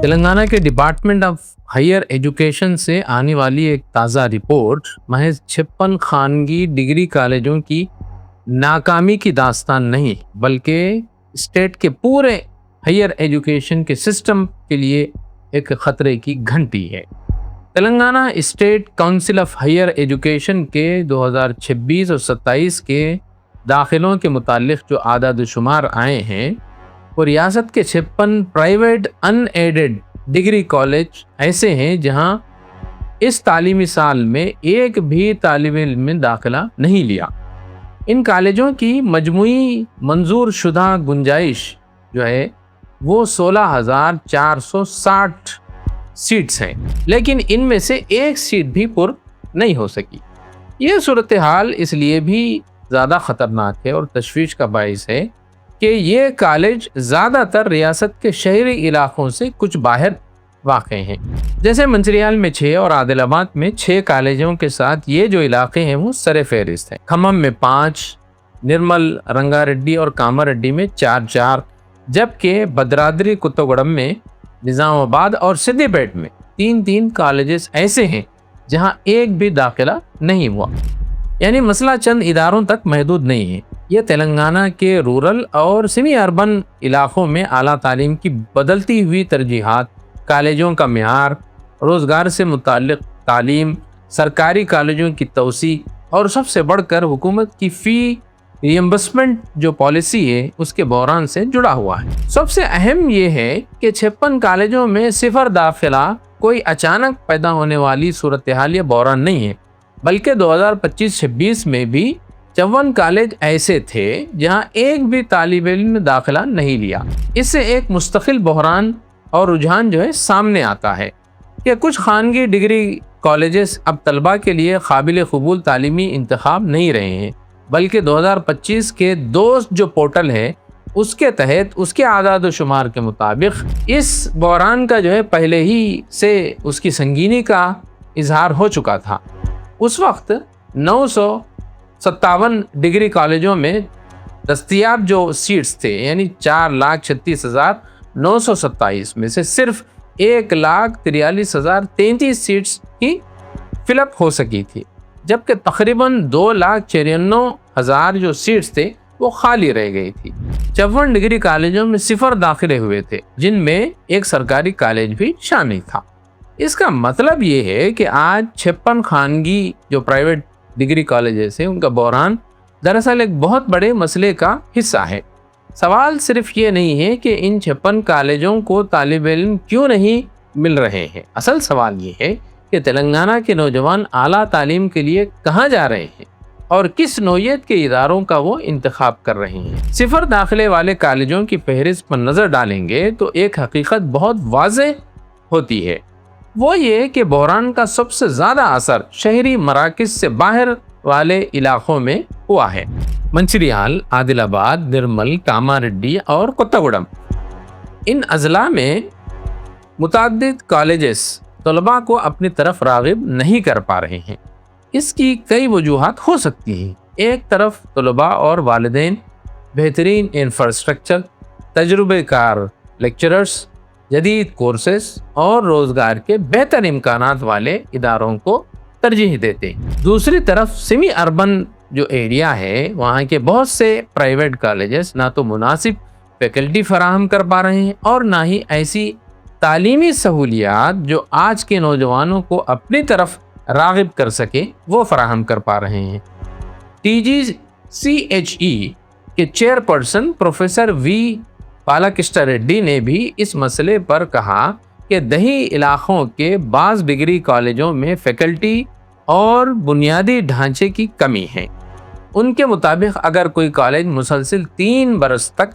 تلنگانہ کے department of higher education سے آنے والی ایک تازہ رپورٹ محض 56 خانگی ڈگری کالجوں کی ناکامی کی داستان نہیں بلکہ اسٹیٹ کے پورے ہائر ایجوکیشن کے سسٹم کے لیے ایک خطرے کی گھنٹی ہے۔ Telangana state council of higher education کے 2026 اور 27 کے داخلوں کے متعلق جو اعداد و شمار آئے ہیں وہ ریاست کے 56 پرائیویٹ ان ایڈڈ ڈگری کالج ایسے ہیں جہاں اس تعلیمی سال میں ایک بھی طالب علم میں داخلہ نہیں لیا۔ ان کالجوں کی مجموعی منظور شدہ گنجائش جو ہے وہ 16,460 سیٹس ہیں، لیکن ان میں سے ایک سیٹ بھی پر نہیں ہو سکی۔ یہ صورتحال اس لیے بھی زیادہ خطرناک ہے اور تشویش کا باعث ہے کہ یہ کالج زیادہ تر ریاست کے شہری علاقوں سے کچھ باہر واقع ہیں، جیسے منچریال میں 6 اور عادل آباد میں 6 کالجوں کے ساتھ یہ جو علاقے ہیں وہ سر فہرست ہیں۔ کھمم میں 5، نرمل، رنگا ریڈی اور کاما ریڈی میں 4 جبکہ بدرادری کتوگڑم میں، نظام آباد اور سدھی پیٹ میں 3 کالجز ایسے ہیں جہاں ایک بھی داخلہ نہیں ہوا۔ یعنی مسئلہ چند اداروں تک محدود نہیں ہے، یہ تلنگانہ کے رورل اور سیمی اربن علاقوں میں اعلیٰ تعلیم کی بدلتی ہوئی ترجیحات، کالجوں کا معیار، روزگار سے متعلق تعلیم، سرکاری کالجوں کی توسیع اور سب سے بڑھ کر حکومت کی فی ریمبرسمنٹ جو پالیسی ہے اس کے بحران سے جڑا ہوا ہے۔ سب سے اہم یہ ہے کہ 56 کالجوں میں 0 داخلہ کوئی اچانک پیدا ہونے والی صورتحال یا بحران نہیں ہے، بلکہ 2025-26 میں بھی 54 کالج ایسے تھے جہاں ایک بھی طالب علم نے داخلہ نہیں لیا۔ اس سے ایک مستقل بحران اور رجحان جو ہے سامنے آتا ہے کہ کچھ خانگی ڈگری کالجز اب طلباء کے لیے قابل قبول تعلیمی انتخاب نہیں رہے ہیں، بلکہ 2025 کے دوست جو پورٹل ہے اس کے تحت اس کے اعداد و شمار کے مطابق اس بحران کا جو ہے پہلے ہی سے اس کی سنگینی کا اظہار ہو چکا تھا۔ اس وقت 957 ڈگری کالجوں میں دستیاب جو سیٹس تھے یعنی 4,36,927 میں سے صرف 1,43,033 سیٹس ہی فل اپ ہو سکی تھی، جبکہ تقریباً 2,94,000 جو سیٹس تھے وہ خالی رہ گئی تھی۔ 54 ڈگری کالجوں میں 0 داخلے ہوئے تھے، جن میں ایک سرکاری کالج بھی شامل تھا۔ اس کا مطلب یہ ہے کہ آج 56 خانگی جو پرائیویٹ ڈگری کالجز ہیں ان کا بحران دراصل ایک بہت بڑے مسئلے کا حصہ ہے۔ سوال صرف یہ نہیں ہے کہ ان 56 کالجوں کو طالب علم کیوں نہیں مل رہے ہیں، اصل سوال یہ ہے کہ تلنگانہ کے نوجوان اعلیٰ تعلیم کے لیے کہاں جا رہے ہیں اور کس نوعیت کے اداروں کا وہ انتخاب کر رہے ہیں۔ 0 داخلے والے کالجوں کی فہرست پر نظر ڈالیں گے تو ایک حقیقت بہت واضح ہوتی ہے، وہ یہ کہ بحران کا سب سے زیادہ اثر شہری مراکز سے باہر والے علاقوں میں ہوا ہے۔ منچریال، عادل آباد، نرمل، کاما ریڈی اور کتوگڑم، ان اضلاع میں متعدد کالجز طلباء کو اپنی طرف راغب نہیں کر پا رہے ہیں۔ اس کی کئی وجوہات ہو سکتی ہیں۔ ایک طرف طلباء اور والدین بہترین انفراسٹرکچر، تجربہ کار لیکچررز، جدید کورسز اور روزگار کے بہتر امکانات والے اداروں کو ترجیح دیتے ہیں۔ دوسری طرف سیمی اربن جو ایریا ہے وہاں کے بہت سے پرائیویٹ کالجز نہ تو مناسب فیکلٹی فراہم کر پا رہے ہیں اور نہ ہی ایسی تعلیمی سہولیات جو آج کے نوجوانوں کو اپنی طرف راغب کر سکے وہ فراہم کر پا رہے ہیں۔ TGCHE کے چیئرپرسن پروفیسر وی بالاکرشنا ریڈی نے بھی اس مسئلے پر کہا کہ دیہی علاقوں کے بعض ڈگری کالجوں میں فیکلٹی اور بنیادی ڈھانچے کی کمی ہے۔ ان کے مطابق اگر کوئی کالج مسلسل 3 برس تک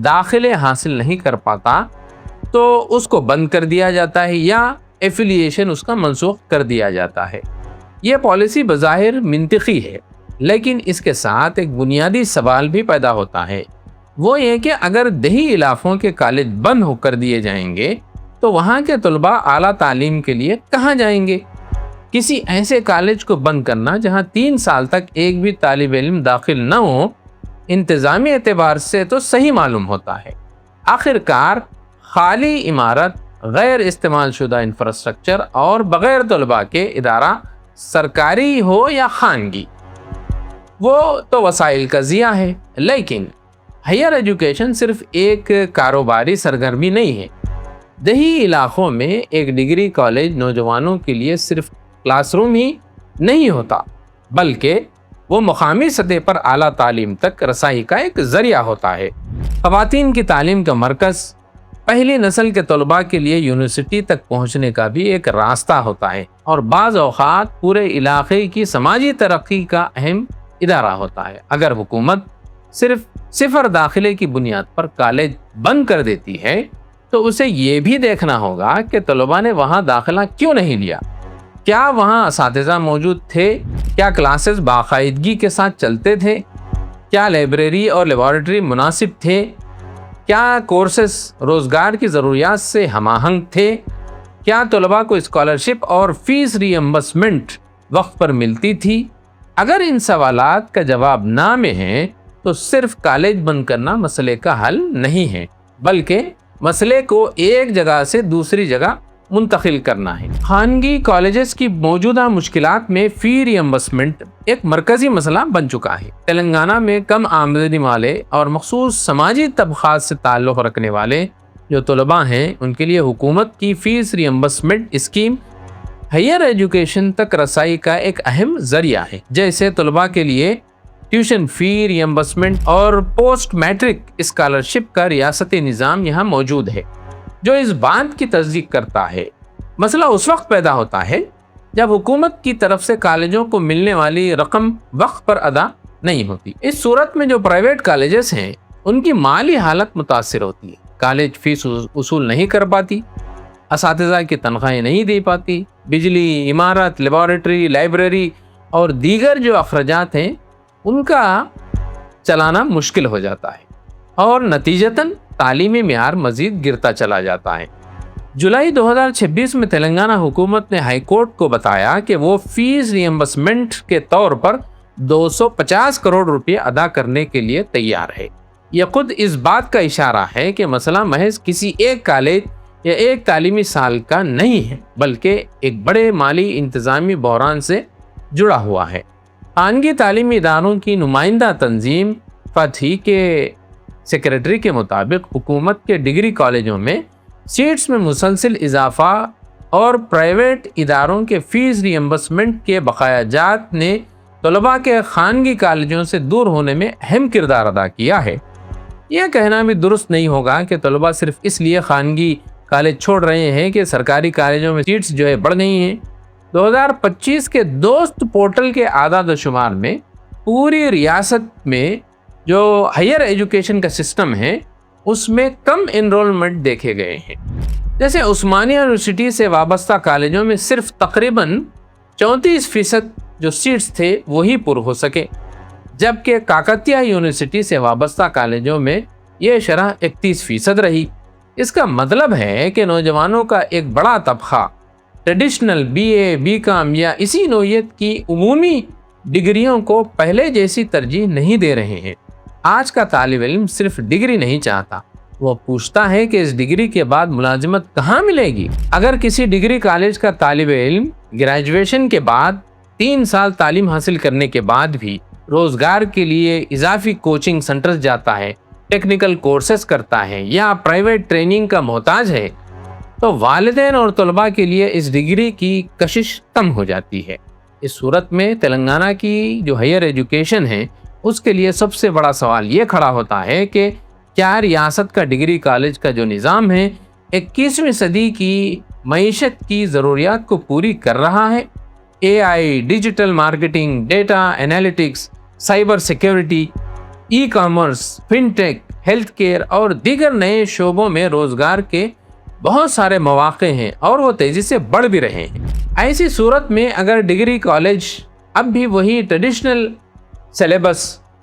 داخلے حاصل نہیں کر پاتا تو اس کو بند کر دیا جاتا ہے یا ایفیلیشن اس کا منسوخ کر دیا جاتا ہے۔ یہ پالیسی بظاہر منطقی ہے، لیکن اس کے ساتھ ایک بنیادی سوال بھی پیدا ہوتا ہے، وہ یہ کہ اگر دیہی علاقوں کے کالج بند ہو کر دیے جائیں گے تو وہاں کے طلباء اعلیٰ تعلیم کے لیے کہاں جائیں گے؟ کسی ایسے کالج کو بند کرنا جہاں 3 سال تک ایک بھی طالب علم داخل نہ ہو انتظامی اعتبار سے تو صحیح معلوم ہوتا ہے۔ آخر کار خالی عمارت، غیر استعمال شدہ انفراسٹرکچر اور بغیر طلباء کے ادارہ سرکاری ہو یا خانگی، وہ تو وسائل کا ضیاع ہے۔ لیکن ہائر ایجوکیشن صرف ایک کاروباری سرگرمی نہیں ہے۔ دیہی علاقوں میں ایک ڈگری کالج نوجوانوں کے لیے صرف کلاس روم ہی نہیں ہوتا، بلکہ وہ مقامی سطح پر اعلیٰ تعلیم تک رسائی کا ایک ذریعہ ہوتا ہے۔ خواتین کی تعلیم کا مرکز پہلی نسل کے طلباء کے لیے یونیورسٹی تک پہنچنے کا بھی ایک راستہ ہوتا ہے، اور بعض اوقات پورے علاقے کی سماجی ترقی کا اہم ادارہ ہوتا ہے۔ اگر حکومت صرف صفر داخلے کی بنیاد پر کالج بند کر دیتی ہے تو اسے یہ بھی دیکھنا ہوگا کہ طلباء نے وہاں داخلہ کیوں نہیں لیا۔ کیا وہاں اساتذہ موجود تھے؟ کیا کلاسز باقاعدگی کے ساتھ چلتے تھے؟ کیا لائبریری اور لیبارٹری مناسب تھے؟ کیا کورسز روزگار کی ضروریات سے ہم آہنگ تھے؟ کیا طلباء کو اسکالرشپ اور فیس ری ایمبرسمنٹ وقت پر ملتی تھی؟ اگر ان سوالات کا جواب نہ میں ہے تو صرف کالج بند کرنا مسئلے کا حل نہیں ہے، بلکہ مسئلے کو ایک جگہ سے دوسری جگہ منتقل کرنا ہے۔ خانگی کالجز کی موجودہ مشکلات میں فی ری ایمبرسمنٹ ایک مرکزی مسئلہ بن چکا ہے۔ تلنگانہ میں کم آمدنی والے اور مخصوص سماجی طبقات سے تعلق رکھنے والے جو طلباء ہیں، ان کے لیے حکومت کی فیس ری ایمبرسمنٹ اسکیم ہائر ایجوکیشن تک رسائی کا ایک اہم ذریعہ ہے۔ جیسے طلباء کے لیے ٹیوشن فی ری ایمبرسمنٹ اور پوسٹ میٹرک اسکالرشپ کا ریاستی نظام یہاں موجود ہے، جو اس بات کی تصدیق کرتا ہے۔ مسئلہ اس وقت پیدا ہوتا ہے جب حکومت کی طرف سے کالجوں کو ملنے والی رقم وقت پر ادا نہیں ہوتی۔ اس صورت میں جو پرائیویٹ کالجز ہیں ان کی مالی حالت متاثر ہوتی ہے۔ کالج فیس وصول نہیں کر پاتی، اساتذہ کی تنخواہیں نہیں دے پاتی، بجلی، عمارت، لیبارٹری، لائبریری اور دیگر جو اخراجات ہیں ان کا چلانا مشکل ہو جاتا ہے، اور نتیجتاً تعلیمی معیار مزید گرتا چلا جاتا ہے۔ جولائی 2026 میں تلنگانہ حکومت نے ہائی کورٹ کو بتایا کہ وہ فیس ری ایمبرسمنٹ کے طور پر 250 کروڑ روپے ادا کرنے کے لیے تیار ہے۔ یہ خود اس بات کا اشارہ ہے کہ مسئلہ محض کسی ایک کالج یا ایک تعلیمی سال کا نہیں ہے، بلکہ ایک بڑے مالی انتظامی بحران سے جڑا ہوا ہے۔ خانگی تعلیمی اداروں کی نمائندہ تنظیم فتح کے سیکریٹری کے مطابق حکومت کے ڈگری کالجوں میں سیٹس میں مسلسل اضافہ اور پرائیویٹ اداروں کے فیس ری ایمبرسمنٹ کے بقایا جات نے طلباء کے خانگی کالجوں سے دور ہونے میں اہم کردار ادا کیا ہے۔ یہ کہنا بھی درست نہیں ہوگا کہ طلباء صرف اس لیے خانگی کالج چھوڑ رہے ہیں کہ سرکاری کالجوں میں سیٹس جو ہے بڑھ گئی ہیں۔ 2025 کے دوست پورٹل کے اعداد و شمار میں پوری ریاست میں جو ہائر ایجوکیشن کا سسٹم ہے اس میں کم انرولمنٹ دیکھے گئے ہیں۔ جیسے عثمانیہ یونیورسٹی سے وابستہ کالجوں میں صرف تقریباً 34% جو سیٹس تھے وہی پر ہو سکے، جبکہ کاکتیہ یونیورسٹی سے وابستہ کالجوں میں یہ شرح 31% رہی۔ اس کا مطلب ہے کہ نوجوانوں کا ایک بڑا طبقہ ٹریڈیشنل BA BCom یا اسی نوعیت کی عمومی ڈگریوں کو پہلے جیسی ترجیح نہیں دے رہے ہیں۔ آج کا طالب علم صرف ڈگری نہیں چاہتا، وہ پوچھتا ہے کہ اس ڈگری کے بعد ملازمت کہاں ملے گی۔ اگر کسی ڈگری کالج کا طالب علم گریجویشن کے بعد 3 سال تعلیم حاصل کرنے کے بعد بھی روزگار کے لیے اضافی کوچنگ سنٹرز جاتا ہے، ٹیکنیکل کورسز کرتا ہے یا پرائیویٹ ٹریننگ کا محتاج ہے، تو والدین اور طلباء کے لیے اس ڈگری کی کشش کم ہو جاتی ہے۔ اس صورت میں تلنگانہ کی جو ہائر ایجوکیشن ہے اس کے لیے سب سے بڑا سوال یہ کھڑا ہوتا ہے کہ کیا ریاست کا ڈگری کالج کا جو نظام ہے 21ویں صدی کی معیشت کی ضروریات کو پوری کر رہا ہے؟ AI، digital marketing, data analytics, cyber security, e commerce, fintech, health care اور دیگر نئے شعبوں میں روزگار کے بہت سارے مواقع ہیں اور وہ تیزی سے بڑھ بھی رہے ہیں۔ ایسی صورت میں اگر ڈگری کالج اب بھی وہی ٹریڈیشنل سلیبس،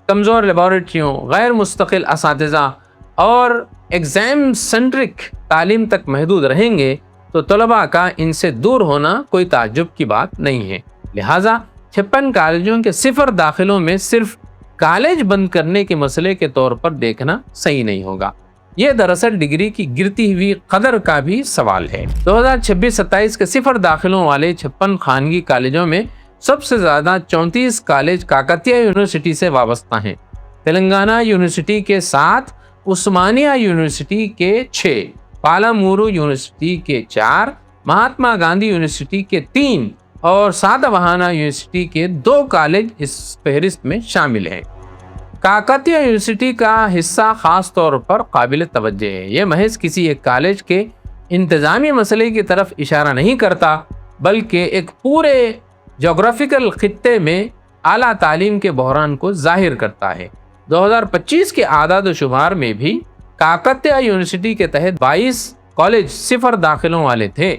کمزور لیبارٹریوں، غیر مستقل اساتذہ اور ایگزام سنٹرک تعلیم تک محدود رہیں گے تو طلباء کا ان سے دور ہونا کوئی تعجب کی بات نہیں ہے۔ لہٰذا 56 کالجوں کے صفر داخلوں میں صرف کالج بند کرنے کے مسئلے کے طور پر دیکھنا صحیح نہیں ہوگا۔ یہ دراصل ڈگری کی گرتی ہوئی قدر کا بھی سوال ہے۔ 2026-27 کے صفر داخلوں والے 56 خانگی کالجوں میں سب سے زیادہ 34 کالج کاکتیہ یونیورسٹی سے وابستہ ہیں۔ تلنگانہ یونیورسٹی کے 7، عثمانیہ یونیورسٹی کے 6، پالامورو یونیورسٹی کے 4، مہاتما گاندھی یونیورسٹی کے 3 اور سادھواہانا یونیورسٹی کے 2 کالج اس فہرست میں شامل ہیں۔ کاکتیہ یونیورسٹی کا حصہ خاص طور پر قابل توجہ ہے۔ یہ محض کسی ایک کالج کے انتظامی مسئلے کی طرف اشارہ نہیں کرتا، بلکہ ایک پورے جغرافیکل خطے میں اعلیٰ تعلیم کے بحران کو ظاہر کرتا ہے۔ 2025 کے اعداد و شمار میں بھی کاکتیہ یونیورسٹی کے تحت 22 کالج صفر داخلوں والے تھے،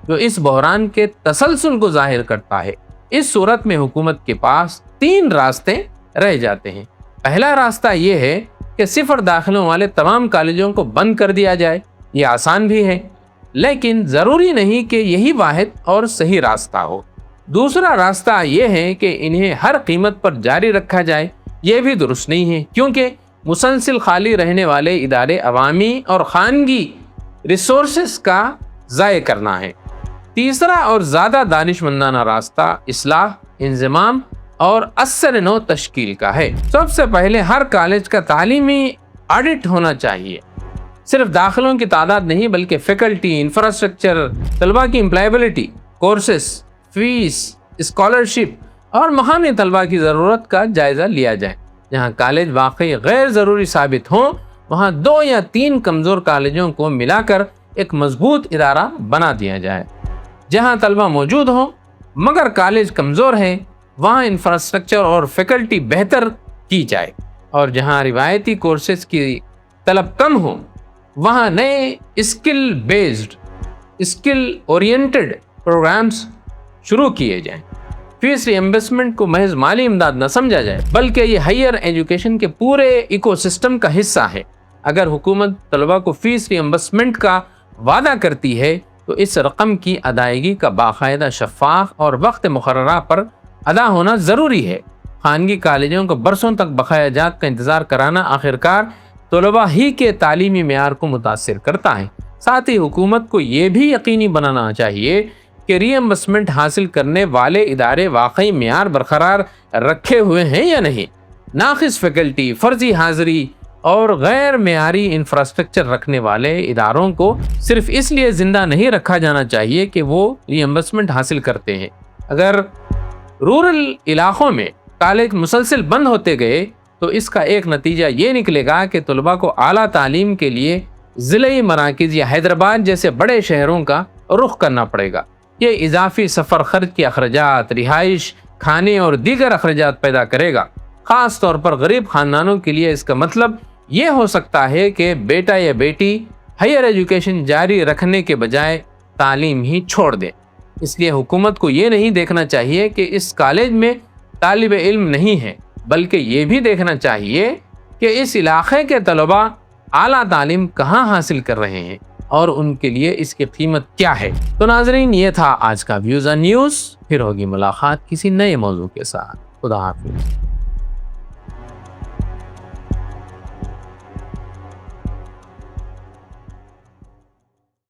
جو اس بحران کے تسلسل کو ظاہر کرتا ہے۔ اس صورت میں حکومت کے پاس 3 راستے رہ جاتے ہیں۔ پہلا راستہ یہ ہے کہ صفر داخلوں والے تمام کالجوں کو بند کر دیا جائے۔ یہ آسان بھی ہے، لیکن ضروری نہیں کہ یہی واحد اور صحیح راستہ ہو۔ دوسرا راستہ یہ ہے کہ انہیں ہر قیمت پر جاری رکھا جائے۔ یہ بھی درست نہیں ہے، کیونکہ مسلسل خالی رہنے والے ادارے عوامی اور خانگی ریسورسز کا ضائع کرنا ہے۔ تیسرا اور زیادہ دانشمندانہ راستہ اصلاح، انضمام اور اثر نو تشکیل کا ہے۔ سب سے پہلے ہر کالج کا تعلیمی آڈٹ ہونا چاہیے۔ صرف داخلوں کی تعداد نہیں، بلکہ فیکلٹی، انفراسٹرکچر، طلباء کی امپلائیبلٹی، کورسز، فیس، اسکالرشپ اور مقامی طلباء کی ضرورت کا جائزہ لیا جائے۔ جہاں کالج واقعی غیر ضروری ثابت ہوں، وہاں 2 یا 3 کمزور کالجوں کو ملا کر ایک مضبوط ادارہ بنا دیا جائے۔ جہاں طلباء موجود ہوں مگر کالج کمزور ہے، وہاں انفراسٹرکچر اور فیکلٹی بہتر کی جائے، اور جہاں روایتی کورسز کی طلب کم ہو وہاں نئے skill based, skill oriented programs شروع کیے جائیں۔ فیس ری ایمبرسمنٹ کو محض مالی امداد نہ سمجھا جائے، بلکہ یہ ہائر ایجوکیشن کے پورے ایکو سسٹم کا حصہ ہے۔ اگر حکومت طلباء کو فیس ری ایمبرسمنٹ کا وعدہ کرتی ہے تو اس رقم کی ادائیگی کا باقاعدہ، شفاف اور وقت مقررہ پر ادا ہونا ضروری ہے۔ خانگی کالجوں کو برسوں تک بقایا جات کا انتظار کرانا آخرکار طلباء ہی کے تعلیمی معیار کو متاثر کرتا ہے۔ ساتھ ہی حکومت کو یہ بھی یقینی بنانا چاہیے کہ ری ایمبرسمنٹ حاصل کرنے والے ادارے واقعی معیار برقرار رکھے ہوئے ہیں یا نہیں۔ ناقص فیکلٹی، فرضی حاضری اور غیر معیاری انفراسٹرکچر رکھنے والے اداروں کو صرف اس لیے زندہ نہیں رکھا جانا چاہیے کہ وہ ری ایمبرسمنٹ حاصل کرتے ہیں۔ اگر رورل علاقوں میں کالج مسلسل بند ہوتے گئے تو اس کا ایک نتیجہ یہ نکلے گا کہ طلباء کو اعلیٰ تعلیم کے لیے ضلعی مراکز یا حیدرآباد جیسے بڑے شہروں کا رخ کرنا پڑے گا۔ یہ اضافی سفر خرچ کے اخراجات، رہائش، کھانے اور دیگر اخراجات پیدا کرے گا۔ خاص طور پر غریب خاندانوں کے لیے اس کا مطلب یہ ہو سکتا ہے کہ بیٹا یا بیٹی ہائر ایجوکیشن جاری رکھنے کے بجائے تعلیم ہی چھوڑ دے۔ اس لیے حکومت کو یہ نہیں دیکھنا چاہیے کہ اس کالج میں طالب علم نہیں ہے، بلکہ یہ بھی دیکھنا چاہیے کہ اس علاقے کے طلباء اعلیٰ تعلیم کہاں حاصل کر رہے ہیں اور ان کے لیے اس کی قیمت کیا ہے۔ تو ناظرین، یہ تھا آج کا ویوز آن نیوز۔ پھر ہوگی ملاقات کسی نئے موضوع کے ساتھ۔ خدا حافظ۔